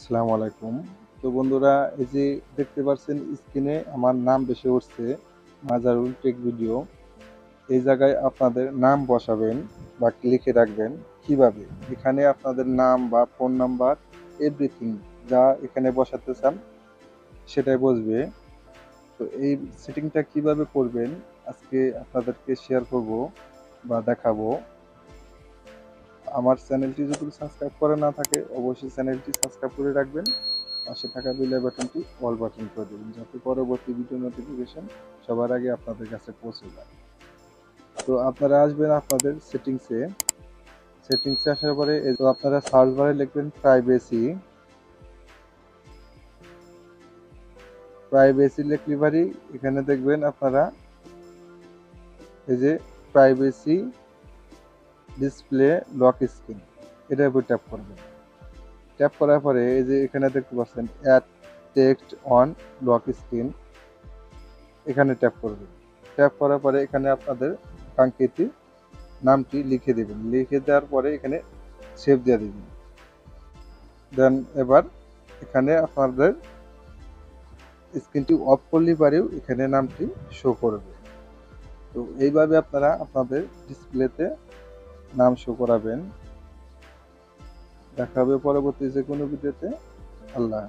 আসসালামু আলাইকুম। তো বন্ধুরা, এই যে দেখতে পাচ্ছেন স্ক্রিনে আমার নাম ভেসে উঠছে, মাজারুল টেক ভিডিও। এই জায়গায় আপনাদের নাম বসাবেন বা লিখে রাখবেন কিভাবে। এখানে আপনাদের নাম বা ফোন নাম্বার এভরিথিং যা এখানে বসাতে চান সেটাই বসবে। তো এই সেটিংটা কিভাবে করবেন আজকে আপনাদেরকে শেয়ার করব বা দেখাবো। আমার চ্যানেলটি যদি সাবস্ক্রাইব করা না থাকে অবশ্যই চ্যানেলটি সাবস্ক্রাইব করে রাখবেন। পাশে থাকা বেল বাটনটি অল বাটন করে দেবেন যাতে পরবর্তী ভিডিও নোটিফিকেশন সবার আগে আপনাদের কাছে পৌঁছে যায়। তো আপনারা আসবেন আপনাদের সেটিংসে আসার পরে আপনারা সার্চ বারে লিখবেন প্রাইভেসি লিখলে এখানে দেখবেন আপনারা এই যে প্রাইভেসি ডিসপ্লে লক স্ক্রিন, এটার উপর ট্যাপ করবেন। ট্যাপ করার পরে এই যে এখানে দেখতে পাচ্ছেন add text on lock screen, এখানে ট্যাপ করবেন। ট্যাপ করার পরে এখানে আপনাদের কাঙ্ক্ষিত নামটি লিখে দেবেন। লিখে দেওয়ার পরে এখানে সেভ দিয়ে দেবেন। দেন এবার এখানে আপনাদের স্ক্রিনটি অফ করলে পারেও এখানে নামটি শো করবে। তো এইভাবে আপনারা আপনাদের ডিসপ্লেতে নাম শো করাবেন। দেখা হবে পরবর্তী যে কোনো ভিডিওতে। আল্লাহ।